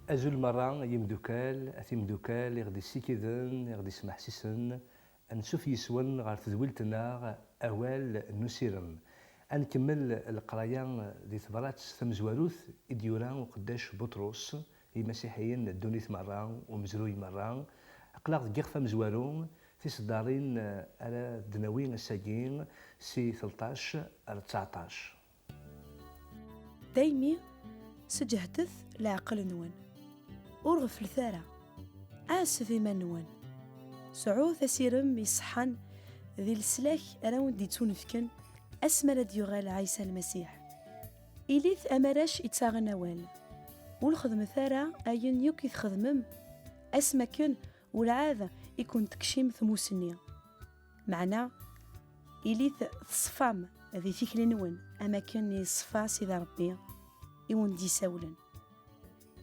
أزول مرة يمدوكال أثيمدوكال يغدي سيكيدن يغدي سمح سيسن نشوف يسون غار تذويلتنا أوال نسيرن نكمل القراية دي ثبرات ثمزواروث إديوران وقداش بطرس المسيحيين دونيث مرة ومزروي مرة أقلاق دقيقة مزوارون في صدارين على دناوين الساقين سي 13 على 19 دايمي سجهتث العقل نون أرغف الثارة آسف إيمان نون سعوث أسيرم يصحن ذي السلاح أراون دي تونفكن أسمر ديوغال عيسى المسيح إليث أمراش إتساغ نوال والخدم ثارة أين يوكي خدمم أسمكن والعاذا يكون تكشيم ثموسنيا معنا إليث تصفام ذي فكر نون أما كان يصفى سيدي ربي يون دي ساولن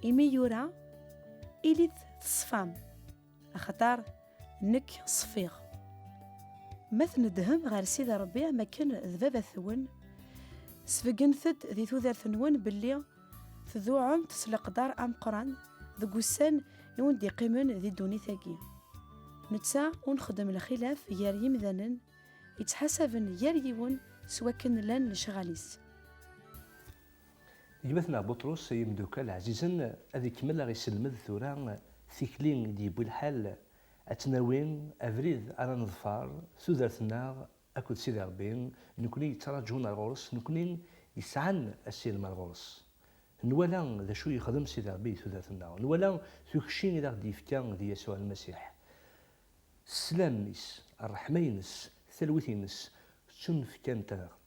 إمي يورا إليث تصفام أخطار نك صفيغ مثل دهم غير سيدي ربي ما كان ذبابة ثون سفقن ثد ذي ثوذر ثنون باللي ذو عم تسلق دار أم قران ذو قسان يون دي قيمن ذي دوني ثاقي نتسا ونخدم الخلاف يار يمذنن يتحسبن يار يون سوا كان لان لشغاليس يمثنا بطرس يمدوكال عزيزا هذه كمل غي سلمد ثورا ثيكلين دي بالحال أتناوين أفريد على نظفار ثوذرتنا أكد سيدي ربي نكوني يتراجعون الغرس نكوني يسعن السلم الغرس نولا ذا شو يخدم سيدي ربي ثوذرتنا نولا ثوكشين إذا غدي يفكان دي يسوع المسيح السلاميس الرحمينس ثلوثينس تنفكان تنغد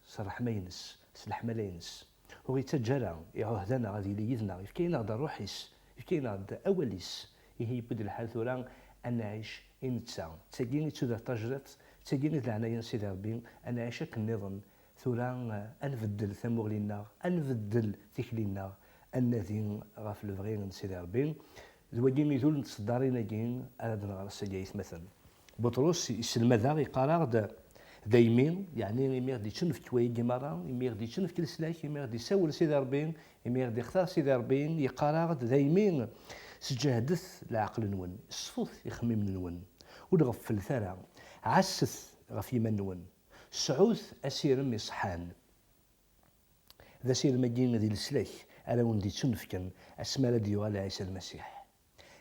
سرحمينس سلحملينس هو يتجرى يعهدنا غادي ليذنا يفكينا غدا روحيس يفكينا غدا أوليس يهي يبدل الحال ثورا أن نعيش إنتسا تساقيني تسودر تجرت تساقيني العناية سيدي ربي أنا عيشك النظام ثورا أنفدل ثموغلينا أنفدل ثكلينا الذين غاف الفغين سيدي ربي ذوالين يذول نتصدارين جين على دنغار السجايث مثلا بطرس يسلم ذا يقارغ دايمين يعني يمي غادي تشنف كواي مرة يمي غادي تشنف كل سلاك يمي غادي يسول سيدي ربي يمي غادي يختار سيدي ربي يقارغ دايمين سجهدث العقل نون الصفوث يخمم نون ونغفل ثرى عسث غف يمن نون سعوث أسيرم يصحان ذا سير مدينة ذي السلاك على وندي تشنفكن أسماء ديو على عيسى المسيح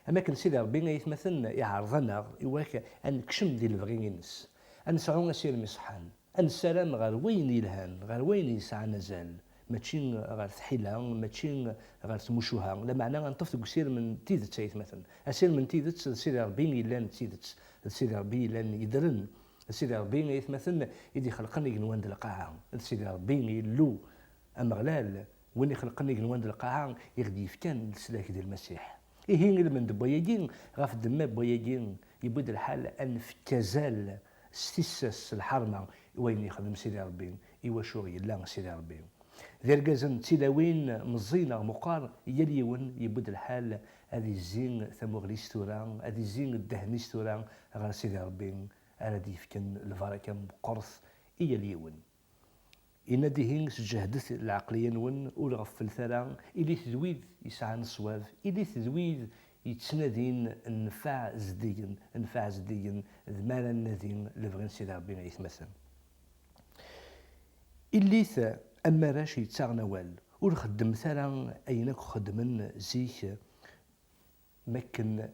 أما كان سيدي ربي يتمثلنا يعرضنا يواك أن كشم ذي الفغينس أن سعون أسير مصحان أن السلام غير وين يلهان غير وين يسعى نزال ماشي غير ثحيلة ماشي غير تمشوها لا معنى غنطفق سير من تيدت سيد مثلا أسير من تيدت سيدي ربي يلان تيدت سيدي ربي يلان يدرن سيدي ربي يتمثلنا يدي خلقني جنوان القاعة سيدي ربي يلو أما غلال وين يخلقني جنوان القاعة يغدي يفكان السلاك ديال المسيح إيه من دبوياجين غاف الدماء بوياجين يبود الحال أن في كزال استسس الحرمة وين يخدم سيدي ربي إيوا شغل لا سيدي ربي ذي رقازن تلاوين مزينة مقار يليون يبود الحال هذه الزين ثموغليس توران هذه الزين الدهنيس توران غير سيدي ربي هذه يفكن الفركة بقرث يليون إن ديهين سجهدث العقلية نون ولغفل ثرى إلي تذويذ يسعى نصواف إلي تذويذ يتسندين النفع زديين ذمانا النذين لفغن سيدي ربي يتمثل إليث أما راش يتساغ نوال ولخدم ثرى أينك خدمن زيك مكن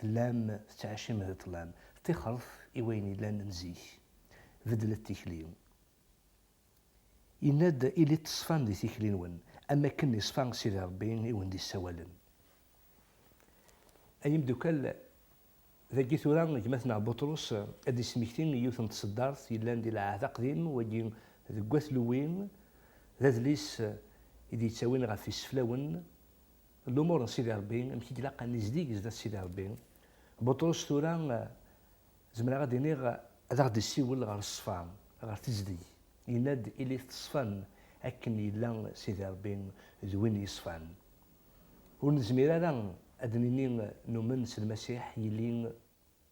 ثلام تعشي ماذا طلام تخرف إويني لان نزيك فدل التكليم يناد إلي تصفان دي تكلين ون أما كن يصفان سيدي ربي يون دي السوالن أيام دوكال ذاكي ثوران كمثنا بطرس أدي سميكتين يوثن تصدارت يلان دي العهد قديم وجي ذكوث لوين ذات ليس يدي تساوين غا في السفلاون الأمور سيدي ربي مكي تلاقى نزديك زاد سيدي ربي بطرس ثوران زمنا غادي نيغ هذا غادي يسيول غا الصفان غا تزدي يناد إلي تصفان أكن يلا سيدي ربي ذوين يصفان ونزمير راه أدنيني نؤمن المسيح يلين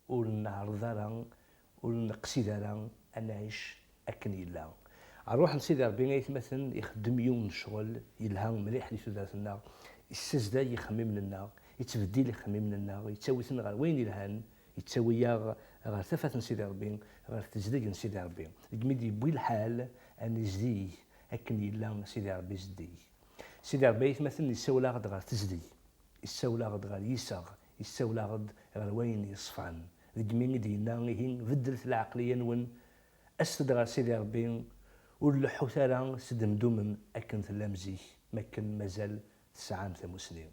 ونعرض راه ونقصد راه أن نعيش أكن يلا أروح لسيدي ربي يتمثل يخدم يوم الشغل يلها مليح لسوداتنا يستزدا يخمم لنا، يتبدل يخمم لنا، يتساوينا غير وين يلهان، يتساويا غير ثفات سيدي ربي، غير تزديق سيدي ربي، كميد يبوي الحال ان يزديه اكن يلا سيدي ربي يزديه. سيدي ربي مثلا يساولا غد غير تزدي، يساولا غد غير يساغ، يساولا غد غير وين يصفعن، كميد دينا هين بدلت العقليه نون أسد غير سيدي ربي ولحو ثرا سدم دومم أكن تلامزيه ما كان مازال 9 مسنين.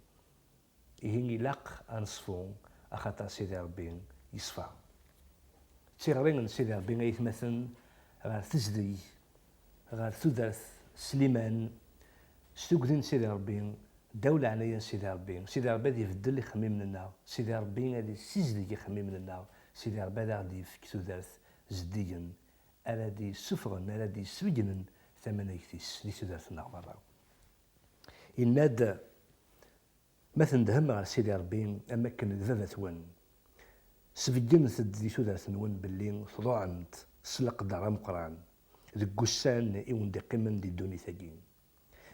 إهين يلاق أنصفو أخطأ سيدي ربي يصفى. تيغرين سيدي ربي غيتمثل غير تزدي غير تدرث سليمان ستوكدين سيدي ربي دولة عنايا سيدي ربي. سيدي ربي غادي يبدل يخمم لنا، سيدي ربي غادي يسيزدي يخمم لنا، سيدي ربي غادي يفك تدرث زديا أرادي سفغن أرادي سوجنن ثمانيكتيس دي تدرثنا برا. إناد مثلا دهم على سيدي ربي أما كان ذذات ون سفجنت دي تدرث ون باللي تضاعمت سلق دار مقران ذك قسان إيون دي قمن دي دوني ثقين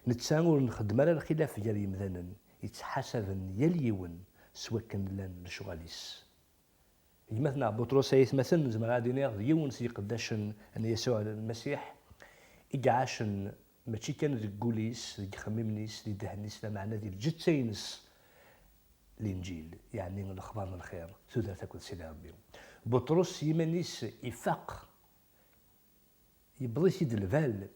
نتساور نخدم على الخلاف جاري مثلا يتحاسبن يليون سوا كان لان لشغاليس. مثلا بطرس مثلا زعما غادي ناخذ يون سي قداشن ان يسوع المسيح إقعاشن ماشي كان ذيك كوليس ذيك خميمنيس ذيك دهنيس لا معنى ذيك جتسينس الانجيل يعني الاخبار من الخير سودا تاكل سيدي ربي. بطرس يمانيس يفاق يبغي يسيد الفال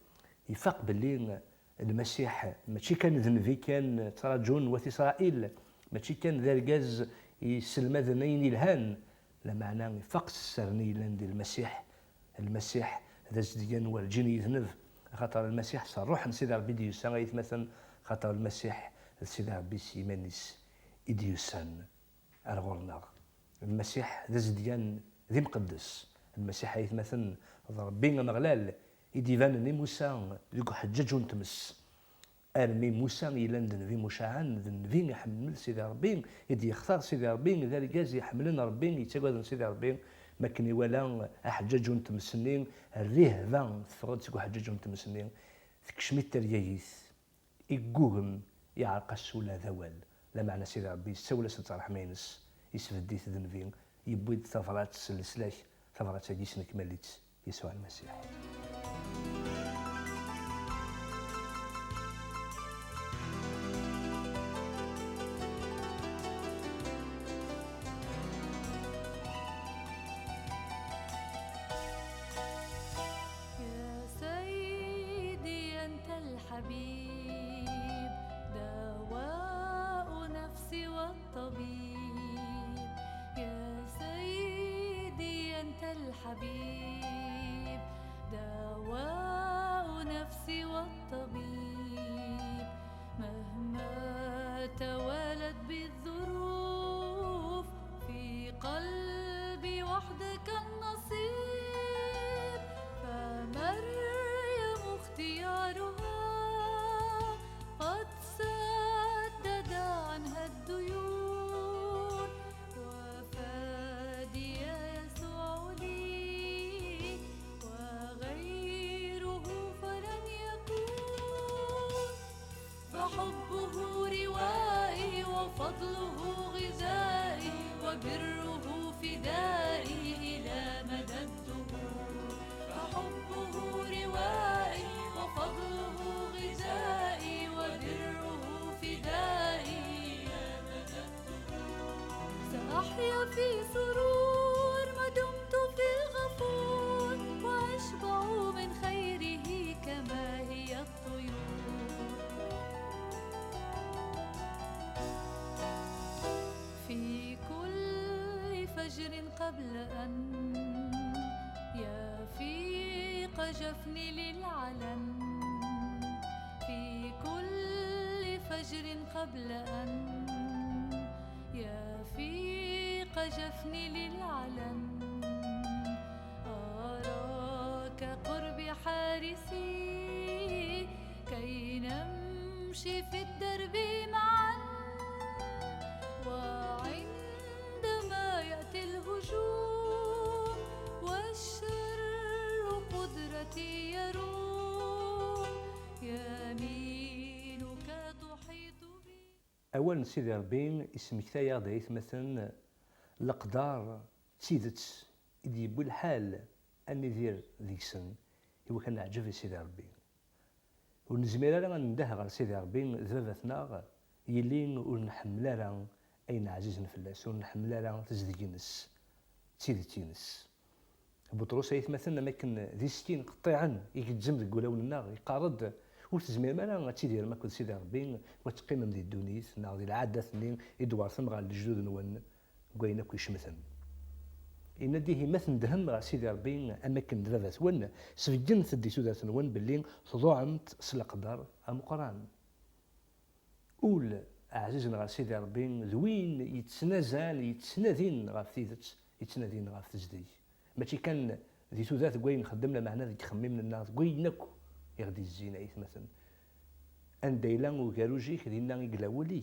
يفاق باللي المسيح ماشي كان ذنبي كان تراجون وث اسرائيل ماشي كان ذا الكاز يسلم ذنين الهان لا معنى يفاق السرني لاندي المسيح ذا زديان والجن يذنب خاطر المسيح صار روح سيدي ربي ديوسان غيتمثل خاطر المسيح سيدي ربي سيمانيس إديوسان أرغورنا. المسيح ذا زديان ذي مقدس، المسيح يتمثل ربي مغلال يديفان موسى ذوك حجاج ونتمس ارمي موسى يلاندن في مشاعن ذنبين يحمل سيدي ربي يدي يختار سيدي ربي ذلك جاز يحملنا ربي يتقاد سيدي ربي ما كني ولا حجاج ونتمسنين الريه فان تفرد سكو حجاج ونتمسنين تكشميت تريايث يقوهم يعرق السولا ذوال لا معنى سيدي ربي سولا سترحمينس يسفديت ذنبين يبويد ثفرات السلسلاك ثفرات جيسنك ماليت يسوع المسيح. الحبيب دواء نفسي والطبيب يا سيدي أنت الحبيب دواء نفسي والطبيب مهما توالت بالظروف في قلبي وحدك النصيب فمريم اختيارها قد سدد عنها الديون وفادي يسوع لي وغيره فلن يكون فحبه روائي وفضله غذائي وبره فدائي إلى مدى الدهور فحبه روائي وفضله غذائي وبره فدائي إلى مدى الدهور سأحيا في سرور ما دمت في غفور وأشبع من خيره كما هي الطيور في كل فجر قبل أن يفيق جفني للعلن في كل فجر قبل أن يفيق جفني للعلن أراك قرب حارسي كي نمشي في الدرب معا وعندما يأتي الهجوم والشر قدرتي يروم يمينك تحيط بي أول سيدي ربي اسمكتايا دايت مثلا الأقدار تيدت إدي بالحال أني دير ديكسن هو كان عجب سيدي ربي ونزمير راه نداه على سيدي ربي ذبابتنا يلي ونحمل راه أين عزيز فلاس ونحمل راه تزدينس تيدتينس بطرس مثلا ما كان ذي 60 قطيعا يجزم ذك ولاوننا يقارض وتزمير ما راه تيدير ما كل سيدي ربي وتقيم من الدونيس نا ذي العاده ثنين يدوار ثم غا الجدود نون كوينا كيشمثن إن ديه مثل دهم غا سيدي ربي أماكن دبابات ون سفجن تدي سودات نون باللي تضوعمت سلقدر أمقران أول عزيزنا غا سيدي ربي ذوين يتسنازل يتسنادين غا ثيدت يتسنادين غا تجدي ماشي كان ذي سودات كوين خدمنا معنا ذيك خممنا الناس كوينك يغدي الزينة مثلا أن دايلان وكاروجيك دينا يقلاولي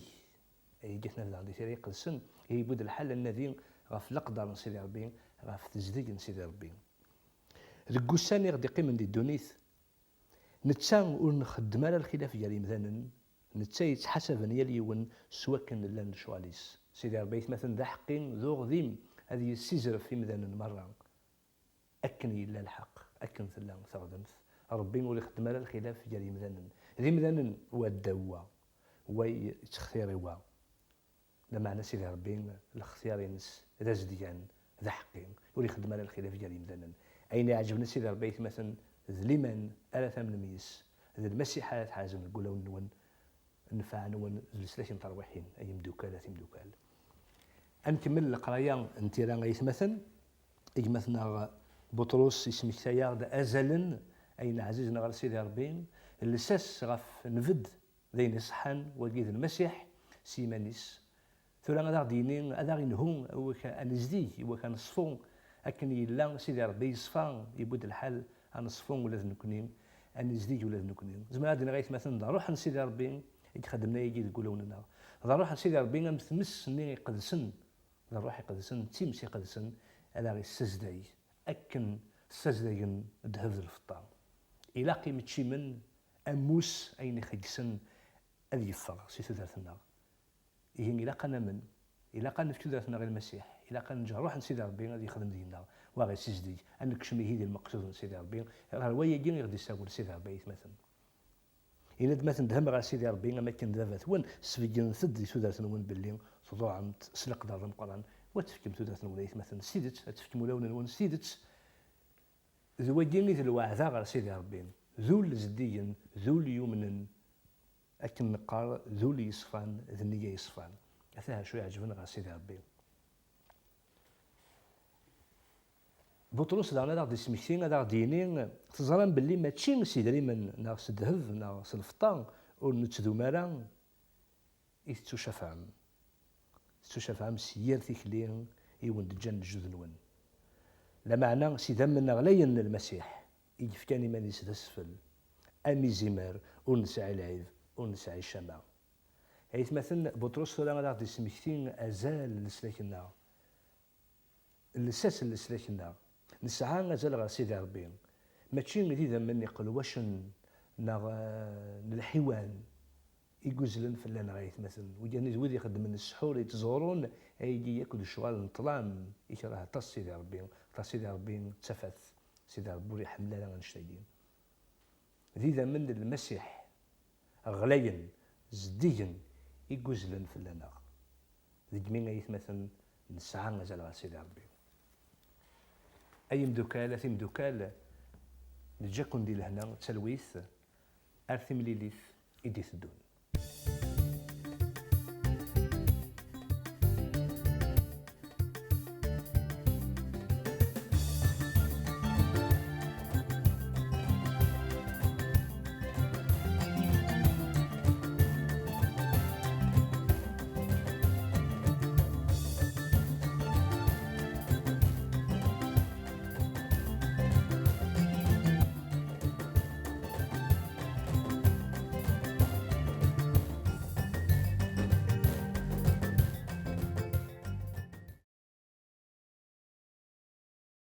أي جاتنا عندي سيري قلسن يبود الحل الذي غاف الأقدار نسيدي ربي غاف تزديق نسيدي ربي الكوسان يغدي قيم من دي الدونيث نتا ونخدم على الخلاف ديال مثلا نتا يتحسب يا اليون سوا كان لان شواليس سيدي ربي مثلا ذا حقين ذو غذيم هذه السيزرف في مثلا مرة أكن إلا الحق أكن ثلا ثغدمث ربي ولي خدم على الخلاف ديال مثلا ذي مثلا هو الدواء هو يتختار هو لا معنى سيدي ربي الاختيار ينس ذا زديان ذا حقين ولي خدم على الخلاف ديال مثلا أين يعجبنا سيدي ربي مثلا ذليمان ألا ثمن ميس ذي المسيحات حازم نقولوا نون نفع نون السلاسين ترويحين أي مدوكال مدوكال أنكمل القراية انت راه مثلا مثلا بطرس اسمك سيارد أزلا أين عزيزنا غير سيدي ربي اللساس غاف نفد ذين صحان وقيد المسيح سيمانيس ثم غدا دينين هذا غينهم هو كان زدي هو كان صفون لكن يلا سيدي ربي يصفى يبود الحال انا صفون ولا نكونين انا زدي ولا نكونين زعما هذا غير مثلا روح لسيدي ربي يخدمنا يجي يقولوا لنا روح لسيدي ربي نمس ني يقدسن روح يقدسن تيمس يقدسن على غير السجداي اكن السجداي ذهب الفطام الى قيمه شي من اموس اين خيسن اللي يفر سي ثلاثنا هي إلا قنا من إلا قنا في ثلاثنا غير المسيح إلا قنا نجا روح نسيدي ربي غادي يخدم ديالنا وغادي سجدي أنك شمي هي المقصود نسيدي ربي راه هو يجي غادي يساول سيدي ربي مثلا إلا مثلا دهم غير سيدي ربي ما كان دابا ثوان سفيجن ثد ثلاثنا ون باللي تضوع سلق دار القرآن وتفكم ثلاثنا ون مثلا سيدت تفكم ولا ون سيدت ذو جيني ذو الوعثة غير سيدي ربي ذو الزديين ذو اليمن أكن نقار ذو اللي يصفان ذنية يصفان أثناء شوية عجبنا غير سيدي ربي بطرس دارنا دار دي سميكتين دار دينين تزران باللي ماشي سيدري من ناقص الذهب ناقص الفطان ونتذو مالا يتشفعم تشفعم سيار تيكلين يون دجان الجذ نون لا معنى سيدا من غلين المسيح يفكاني ماني سدسفل أمي زمار ونسعي العيب ونسعي الشمع عيث مثلا بطرس ولا غادي سميكتين أزال لسلاكنا اللساس لسلاكنا نسعى غزال غا سيدي ربي ماشي غادي مني قلواشن نا الحيوان يقزلن فلان غايث مثلا وجاني زويد يخدم من السحور يتزورون يجي ياكل الشغال نطلام يكره طاس سيدي ربي طاس سيدي ربي تفث سيدي ربي حملا لا غنشتاقين ذي من المسيح غليا زديا يقزلن فلانا ذي جميع غايث مثلا نسعى غزال غا سيدي ربي أي مدوكال ثي مدوكال نجاكم دي لهنا تسلويث أرثي مليليث إدي ثدون